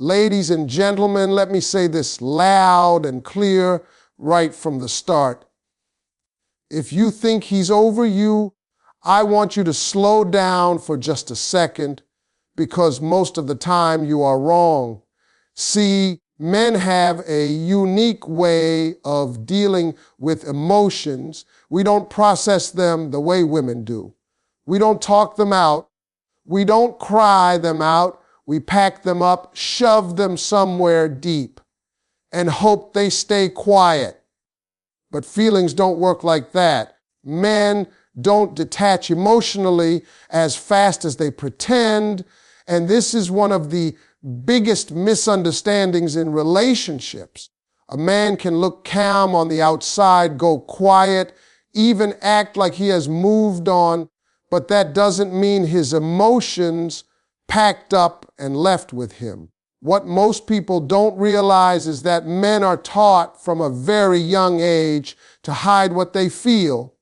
Ladies and gentlemen, let me say this loud and clear right from the start. If you think he's over you, I want you to slow down for just a second, because most of the time you are wrong. See, men have a unique way of dealing with emotions. We don't process them the way women do. We don't talk them out. We don't cry them out. We pack them up, shove them somewhere deep, and hope they stay quiet. But feelings don't work like that. Men don't detach emotionally as fast as they pretend, and this is one of the biggest misunderstandings in relationships. A man can look calm on the outside, go quiet, even act like he has moved on, but that doesn't mean his emotions packed up and left with him. What most people don't realize is that men are taught from a very young age to hide what they feel.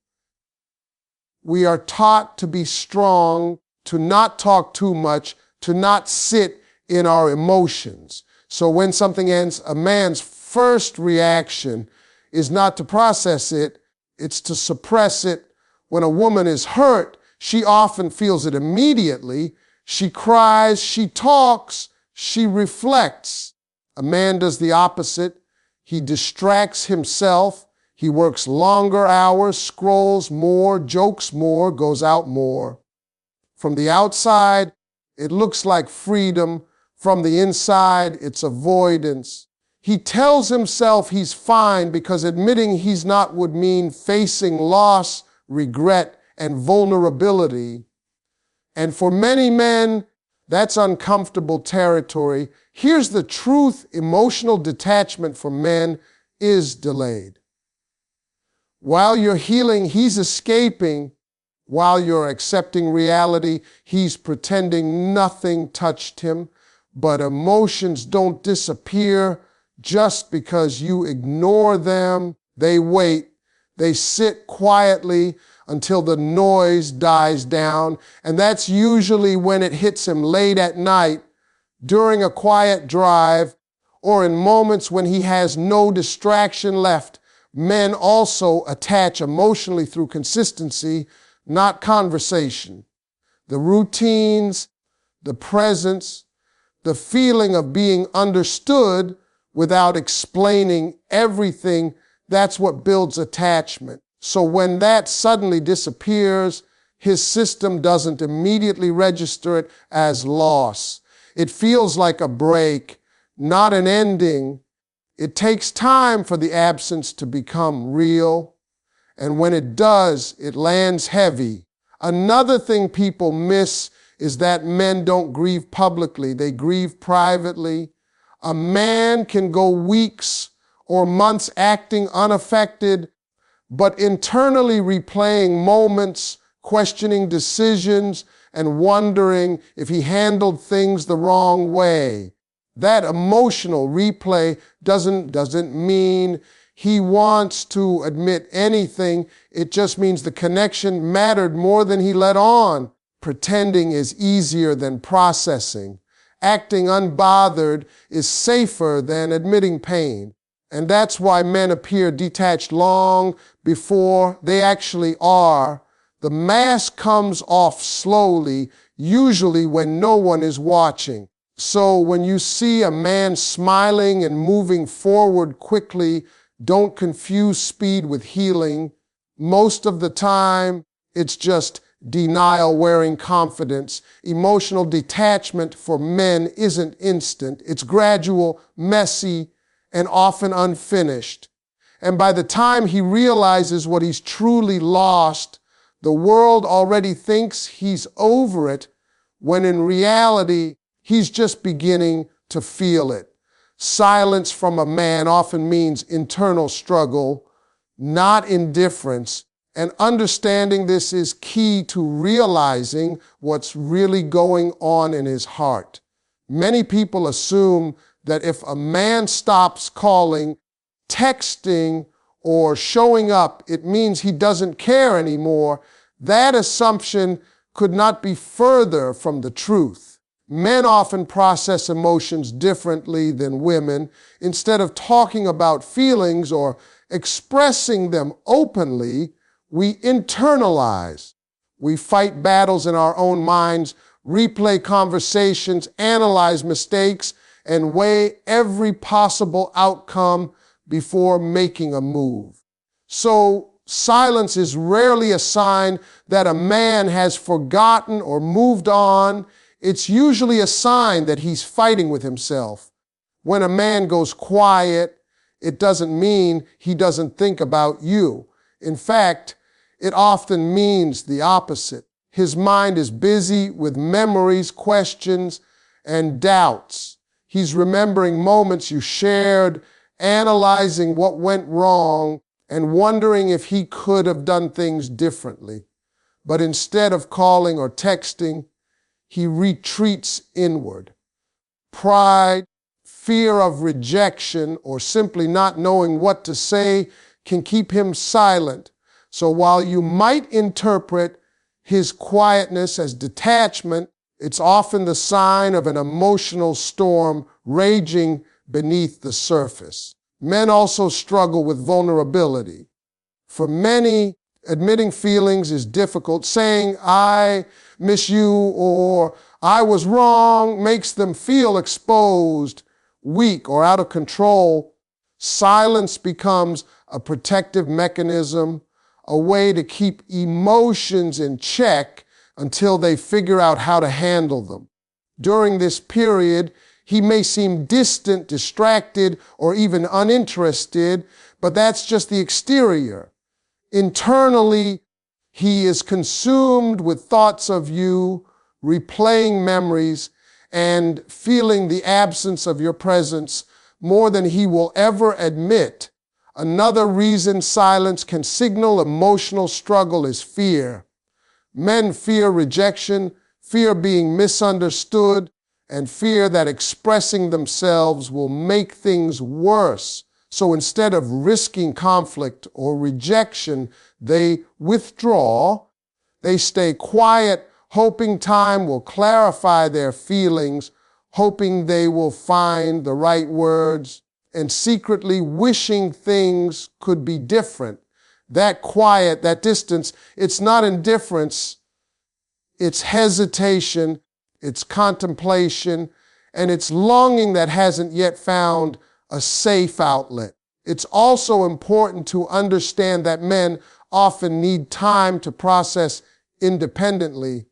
We are taught to be strong, to not talk too much, to not sit in our emotions. So when something ends, a man's first reaction is not to process it, it's to suppress it. When a woman is hurt, she often feels it immediately. She cries, she talks, she reflects. A man does the opposite. He distracts himself. He works longer hours, scrolls more, jokes more, goes out more. From the outside, it looks like freedom. From the inside, it's avoidance. He tells himself he's fine because admitting he's not would mean facing loss, regret, and vulnerability. And for many men, that's uncomfortable territory. Here's the truth: emotional detachment for men is delayed. While you're healing, he's escaping. While you're accepting reality, he's pretending nothing touched him. But emotions don't disappear just because you ignore them. They wait. They sit quietly until the noise dies down, and that's usually when it hits him late at night, during a quiet drive, or in moments when he has no distraction left. Men also attach emotionally through consistency, not conversation. The routines, the presence, the feeling of being understood without explaining everything, that's what builds attachment. So when that suddenly disappears, his system doesn't immediately register it as loss. It feels like a break, not an ending. It takes time for the absence to become real. And when it does, it lands heavy. Another thing people miss is that men don't grieve publicly. They grieve privately. A man can go weeks or months acting unaffected, but internally replaying moments, questioning decisions, and wondering if he handled things the wrong way. That emotional replay doesn't mean he wants to admit anything. It just means the connection mattered more than he let on. Pretending is easier than processing. Acting unbothered is safer than admitting pain. And that's why men appear detached long before they actually are. The mask comes off slowly, usually when no one is watching. So when you see a man smiling and moving forward quickly, don't confuse speed with healing. Most of the time, it's just denial wearing confidence. Emotional detachment for men isn't instant. It's gradual, messy, and often unfinished. And by the time he realizes what he's truly lost, the world already thinks he's over it, when in reality, he's just beginning to feel it. Silence from a man often means internal struggle, not indifference. And understanding this is key to realizing what's really going on in his heart. Many people assume that if a man stops calling, texting, or showing up, it means he doesn't care anymore. That assumption could not be further from the truth. Men often process emotions differently than women. Instead of talking about feelings or expressing them openly, we internalize. We fight battles in our own minds, replay conversations, analyze mistakes, and weigh every possible outcome before making a move. So, silence is rarely a sign that a man has forgotten or moved on. It's usually a sign that he's fighting with himself. When a man goes quiet, it doesn't mean he doesn't think about you. In fact, it often means the opposite. His mind is busy with memories, questions, and doubts. He's remembering moments you shared, analyzing what went wrong, and wondering if he could have done things differently. But instead of calling or texting, he retreats inward. Pride, fear of rejection, or simply not knowing what to say can keep him silent. So while you might interpret his quietness as detachment, it's often the sign of an emotional storm raging beneath the surface. Men also struggle with vulnerability. For many, admitting feelings is difficult. Saying, "I miss you," or "I was wrong," makes them feel exposed, weak, or out of control. Silence becomes a protective mechanism, a way to keep emotions in check until they figure out how to handle them. During this period, he may seem distant, distracted, or even uninterested, but that's just the exterior. Internally, he is consumed with thoughts of you, replaying memories, and feeling the absence of your presence more than he will ever admit. Another reason silence can signal emotional struggle is fear. Men fear rejection, fear being misunderstood, and fear that expressing themselves will make things worse. So instead of risking conflict or rejection, they withdraw. They stay quiet, hoping time will clarify their feelings, hoping they will find the right words, and secretly wishing things could be different. That quiet, that distance, it's not indifference, it's hesitation, it's contemplation, and it's longing that hasn't yet found a safe outlet. It's also important to understand that men often need time to process independently.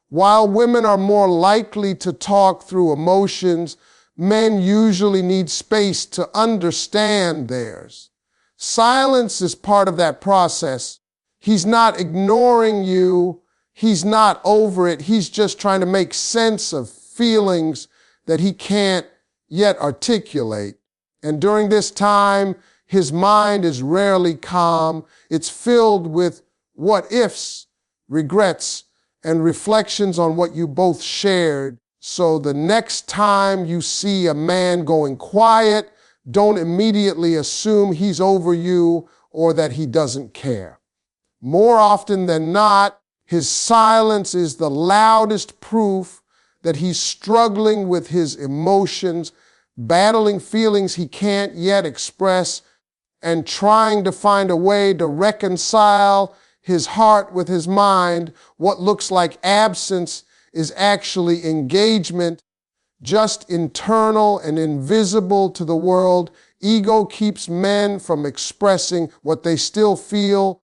While women are more likely to talk through emotions, men usually need space to understand theirs. Silence is part of that process. He's not ignoring you. He's not over it. He's just trying to make sense of feelings that he can't yet articulate. And during this time, his mind is rarely calm. It's filled with what ifs, regrets, and reflections on what you both shared. So the next time you see a man going quiet, don't immediately assume he's over you or that he doesn't care. More often than not, his silence is the loudest proof that he's struggling with his emotions, battling feelings he can't yet express, and trying to find a way to reconcile his heart with his mind. What looks like absence is actually engagement, just internal and invisible to the world. Ego keeps men from expressing what they still feel.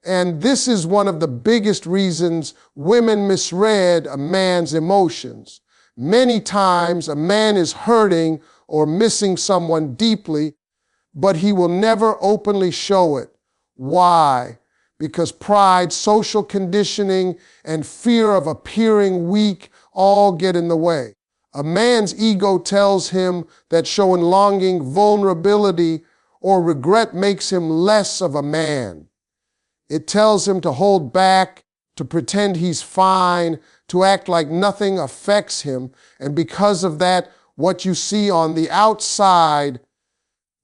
And this is one of the biggest reasons women misread a man's emotions. Many times a man is hurting or missing someone deeply, but he will never openly show it. Why? Because pride, social conditioning, and fear of appearing weak all get in the way. A man's ego tells him that showing longing, vulnerability, or regret makes him less of a man. It tells him to hold back, to pretend he's fine, to act like nothing affects him. And because of that, what you see on the outside,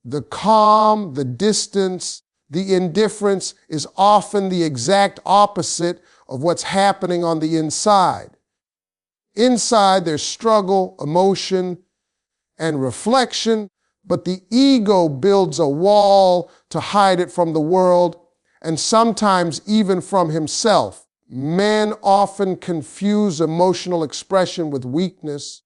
the calm, the distance, the indifference, is often the exact opposite of what's happening on the inside. Inside, there's struggle, emotion, and reflection, but the ego builds a wall to hide it from the world and sometimes even from himself. Men often confuse emotional expression with weakness,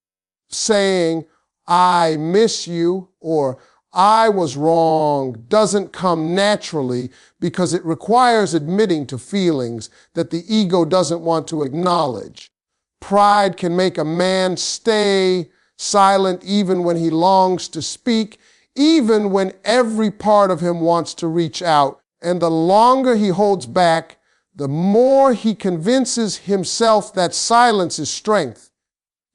saying, "I miss you," or "I was wrong," doesn't come naturally because it requires admitting to feelings that the ego doesn't want to acknowledge. Pride can make a man stay silent even when he longs to speak, even when every part of him wants to reach out. And the longer he holds back, the more he convinces himself that silence is strength.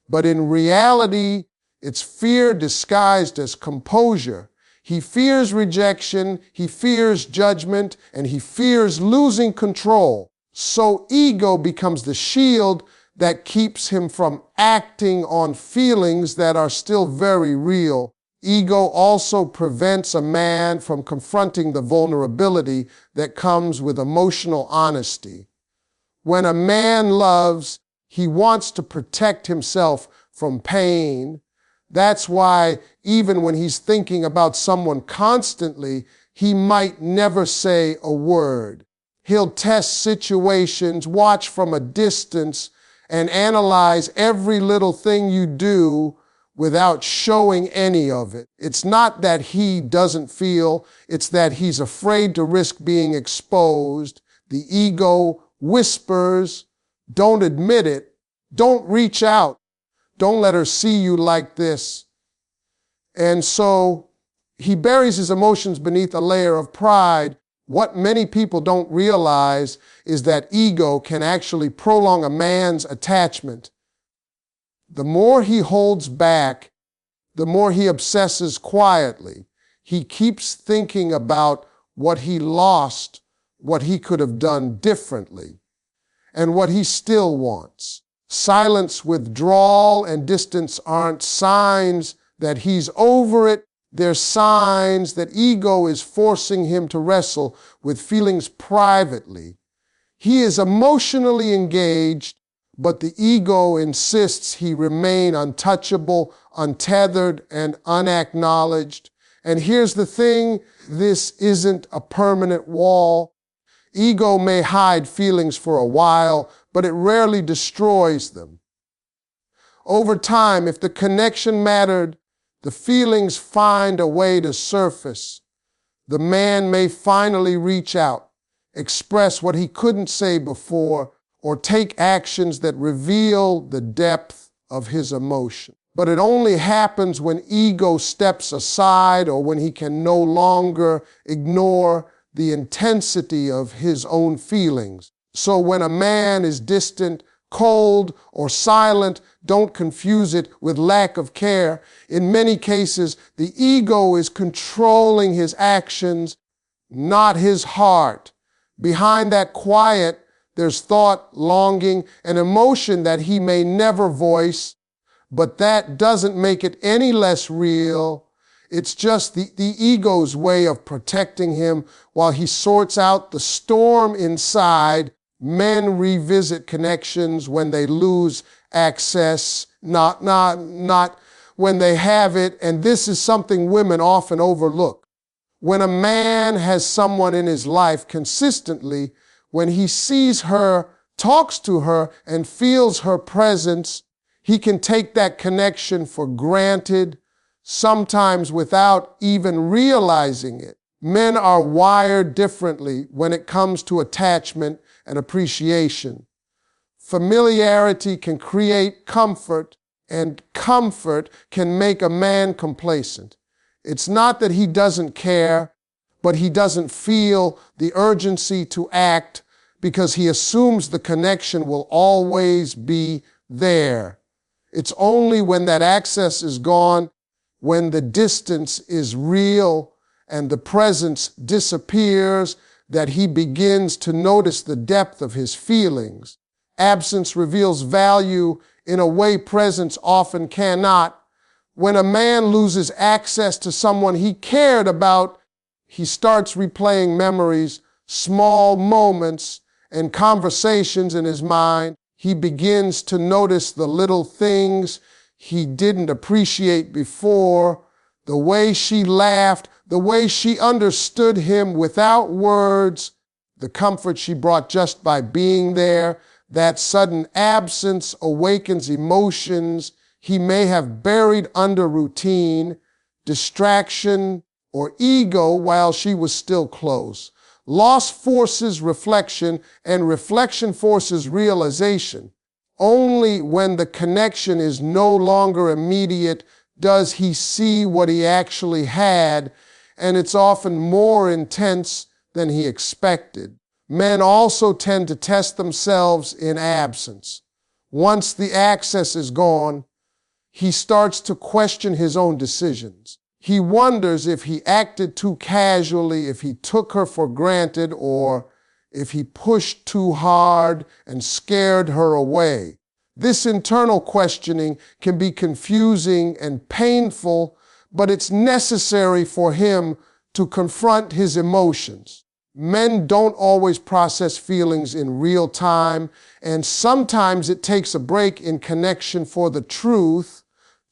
But in reality, it's fear disguised as composure. He fears rejection, he fears judgment, and he fears losing control. So ego becomes the shield that keeps him from acting on feelings that are still very real. Ego also prevents a man from confronting the vulnerability that comes with emotional honesty. When a man loves, he wants to protect himself from pain. That's why even when he's thinking about someone constantly, he might never say a word. He'll test situations, watch from a distance, and analyze every little thing you do without showing any of it. It's not that he doesn't feel, it's that he's afraid to risk being exposed. The ego whispers, "Don't admit it, don't reach out, don't let her see you like this." And so he buries his emotions beneath a layer of pride. What many people don't realize is that ego can actually prolong a man's attachment. The more he holds back, the more he obsesses quietly. He keeps thinking about what he lost, what he could have done differently, and what he still wants. Silence, withdrawal, and distance aren't signs that he's over it. They're signs that ego is forcing him to wrestle with feelings privately. He is emotionally engaged, but the ego insists he remain untouchable, untethered, and unacknowledged. And here's the thing, this isn't a permanent wall. Ego may hide feelings for a while, but it rarely destroys them. Over time, if the connection mattered, the feelings find a way to surface. The man may finally reach out, express what he couldn't say before, or take actions that reveal the depth of his emotion. But it only happens when ego steps aside or when he can no longer ignore the intensity of his own feelings. So when a man is distant, cold, or silent, don't confuse it with lack of care. In many cases, the ego is controlling his actions, not his heart. Behind that quiet, there's thought, longing, and emotion that he may never voice, but that doesn't make it any less real. It's just the ego's way of protecting him while he sorts out the storm inside. Men revisit connections when they lose access, not when they have it, and this is something women often overlook. When a man has someone in his life consistently, when he sees her, talks to her, and feels her presence, he can take that connection for granted, sometimes without even realizing it. Men are wired differently when it comes to attachment and appreciation. Familiarity can create comfort, and comfort can make a man complacent. It's not that he doesn't care, but he doesn't feel the urgency to act because he assumes the connection will always be there. It's only when that access is gone, when the distance is real and the presence disappears, that he begins to notice the depth of his feelings. Absence reveals value in a way presence often cannot. When a man loses access to someone he cared about, he starts replaying memories, small moments, and conversations in his mind. He begins to notice the little things he didn't appreciate before, the way she laughed, the way she understood him without words, the comfort she brought just by being there. That sudden absence awakens emotions he may have buried under routine, distraction, or ego while she was still close. Loss forces reflection, and reflection forces realization. Only when the connection is no longer immediate does he see what he actually had, and it's often more intense than he expected. Men also tend to test themselves in absence. Once the access is gone, he starts to question his own decisions. He wonders if he acted too casually, if he took her for granted, or if he pushed too hard and scared her away. This internal questioning can be confusing and painful, but it's necessary for him to confront his emotions. Men don't always process feelings in real time, and sometimes it takes a break in connection for the truth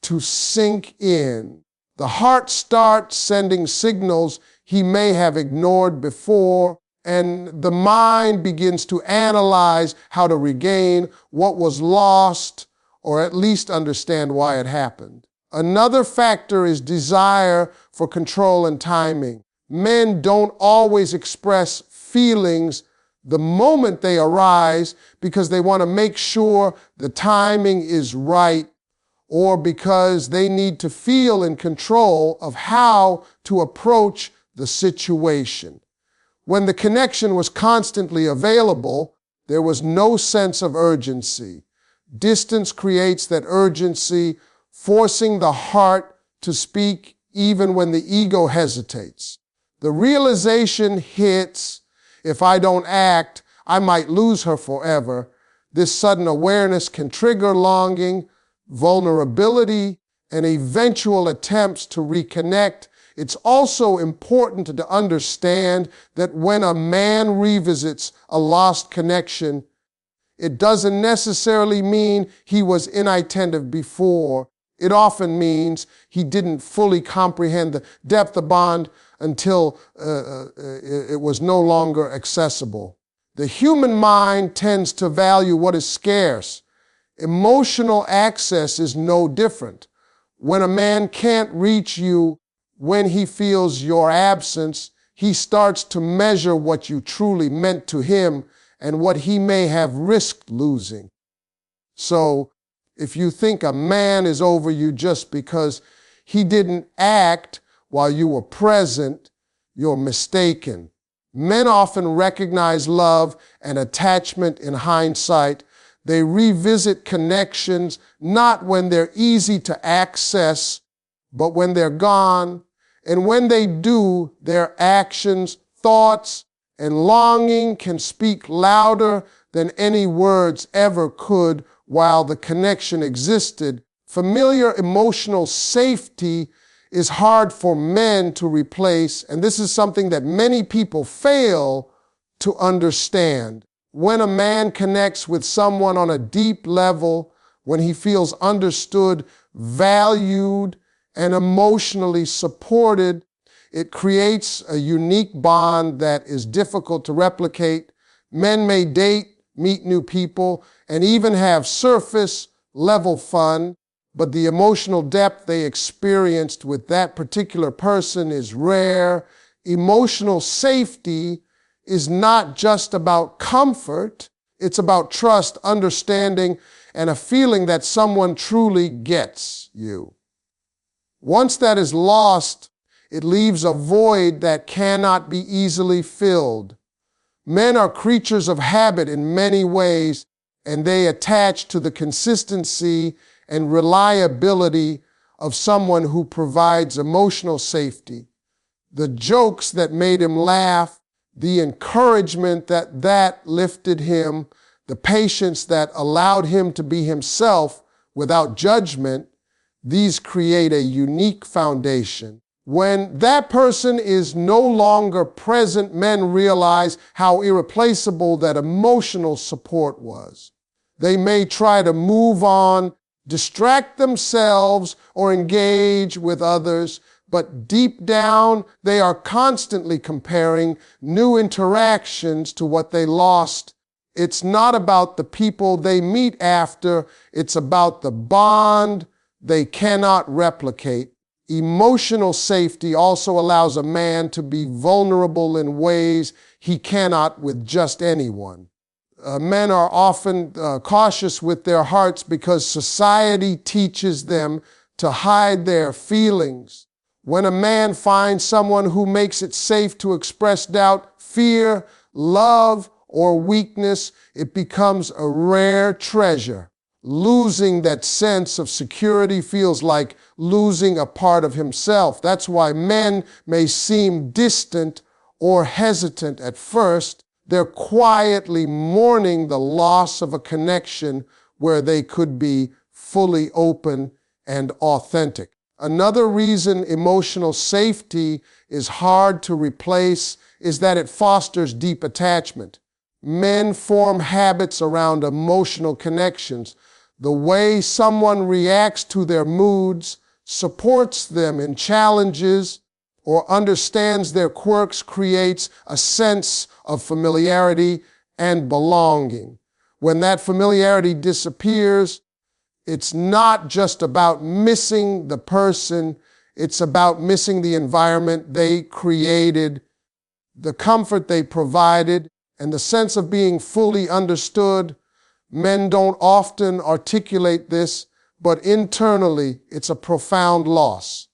to sink in. The heart starts sending signals he may have ignored before, and the mind begins to analyze how to regain what was lost, or at least understand why it happened. Another factor is desire for control and timing. Men don't always express feelings the moment they arise because they want to make sure the timing is right, or because they need to feel in control of how to approach the situation. When the connection was constantly available, there was no sense of urgency. Distance creates that urgency, forcing the heart to speak even when the ego hesitates. The realization hits, if I don't act, I might lose her forever. This sudden awareness can trigger longing, vulnerability, and eventual attempts to reconnect. It's also important to understand that when a man revisits a lost connection, it doesn't necessarily mean he was inattentive before. It often means he didn't fully comprehend the depth of bond until it was no longer accessible. The human mind tends to value what is scarce. Emotional access is no different. When a man can't reach you when he feels your absence, he starts to measure what you truly meant to him and what he may have risked losing. So, if you think a man is over you just because he didn't act while you were present, you're mistaken. Men often recognize love and attachment in hindsight. They revisit connections not when they're easy to access, but when they're gone. And when they do, their actions, thoughts, and longing can speak louder than any words ever could while the connection existed. Familiar emotional safety is hard for men to replace, and this is something that many people fail to understand. When a man connects with someone on a deep level, when he feels understood, valued, and emotionally supported, it creates a unique bond that is difficult to replicate. Men may date, meet new people, and even have surface-level fun, but the emotional depth they experienced with that particular person is rare. Emotional safety is not just about comfort, it's about trust, understanding, and a feeling that someone truly gets you. Once that is lost, it leaves a void that cannot be easily filled. Men are creatures of habit in many ways, and they attach to the consistency and reliability of someone who provides emotional safety. The jokes that made him laugh, the encouragement that lifted him, the patience that allowed him to be himself without judgment, these create a unique foundation. When that person is no longer present, men realize how irreplaceable that emotional support was. They may try to move on, distract themselves, or engage with others, but deep down, they are constantly comparing new interactions to what they lost. It's not about the people they meet after, it's about the bond they cannot replicate. Emotional safety also allows a man to be vulnerable in ways he cannot with just anyone. Men are often cautious with their hearts because society teaches them to hide their feelings. When a man finds someone who makes it safe to express doubt, fear, love, or weakness, it becomes a rare treasure. Losing that sense of security feels like losing a part of himself. That's why men may seem distant or hesitant at first. They're quietly mourning the loss of a connection where they could be fully open and authentic. Another reason emotional safety is hard to replace is that it fosters deep attachment. Men form habits around emotional connections. The way someone reacts to their moods, supports them in challenges, or understands their quirks creates a sense of familiarity and belonging. When that familiarity disappears, it's not just about missing the person, it's about missing the environment they created, the comfort they provided, and the sense of being fully understood. Men don't often articulate this, but internally, it's a profound loss.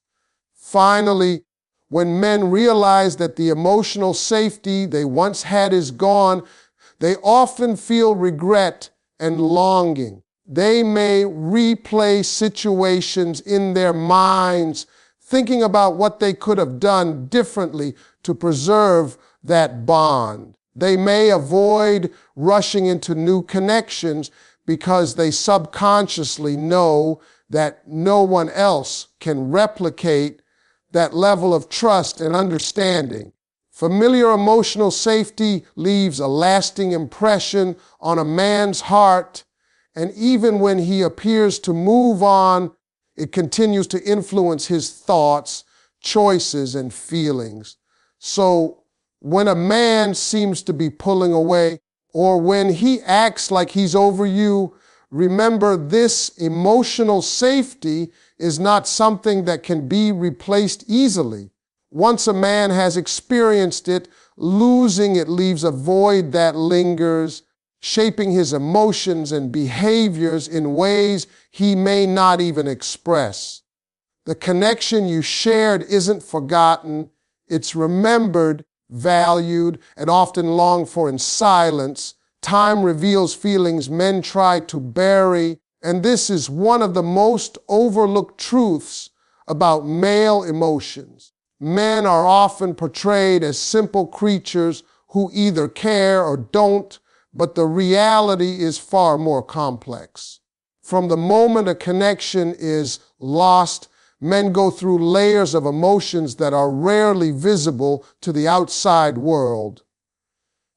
Finally, when men realize that the emotional safety they once had is gone, they often feel regret and longing. They may replay situations in their minds, thinking about what they could have done differently to preserve that bond. They may avoid rushing into new connections because they subconsciously know that no one else can replicate that level of trust and understanding. Familiar emotional safety leaves a lasting impression on a man's heart, and even when he appears to move on, it continues to influence his thoughts, choices, and feelings. So when a man seems to be pulling away, or when he acts like he's over you, remember this emotional safety is not something that can be replaced easily. Once a man has experienced it, losing it leaves a void that lingers, shaping his emotions and behaviors in ways he may not even express. The connection you shared isn't forgotten, it's remembered, valued, and often longed for in silence. Time reveals feelings men try to bury, and this is one of the most overlooked truths about male emotions. Men are often portrayed as simple creatures who either care or don't, but the reality is far more complex. From the moment a connection is lost, men go through layers of emotions that are rarely visible to the outside world.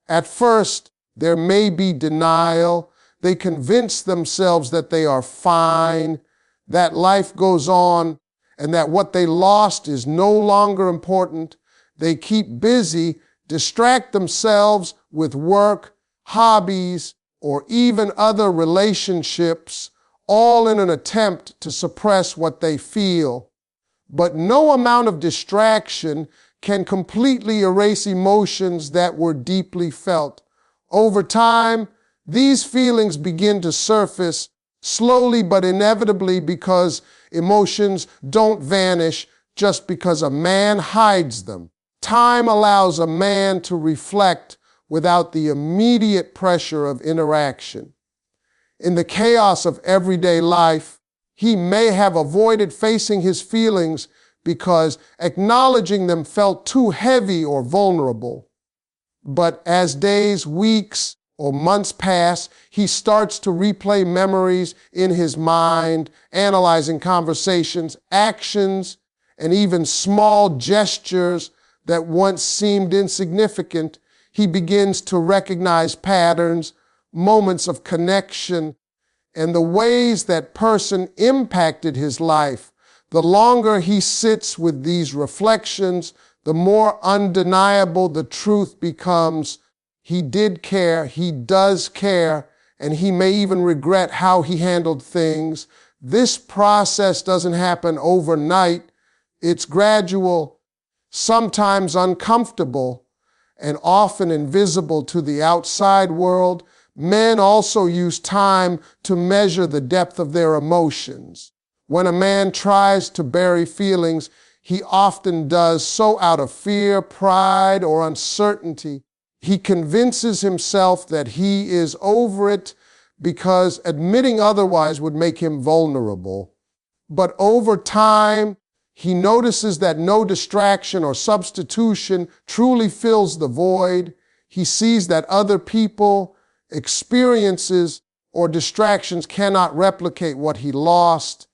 At first, there may be denial. They convince themselves that they are fine, that life goes on, and that what they lost is no longer important. They keep busy, distract themselves with work, hobbies, or even other relationships, all in an attempt to suppress what they feel. But no amount of distraction can completely erase emotions that were deeply felt. Over time, these feelings begin to surface slowly but inevitably, because emotions don't vanish just because a man hides them. Time allows a man to reflect without the immediate pressure of interaction. In the chaos of everyday life, he may have avoided facing his feelings because acknowledging them felt too heavy or vulnerable. But as days, weeks, or months pass, he starts to replay memories in his mind, analyzing conversations, actions, and even small gestures that once seemed insignificant. He begins to recognize patterns, moments of connection and the ways that person impacted his life, the longer he sits with these reflections, the more undeniable the truth becomes. He did care, he does care, and he may even regret how he handled things. This process doesn't happen overnight. It's gradual, sometimes uncomfortable, and often invisible to the outside world. Men also use time to measure the depth of their emotions. When a man tries to bury feelings, he often does so out of fear, pride, or uncertainty. He convinces himself that he is over it because admitting otherwise would make him vulnerable. But over time, he notices that no distraction or substitution truly fills the void. He sees that other people, experiences, or distractions cannot replicate what he lost.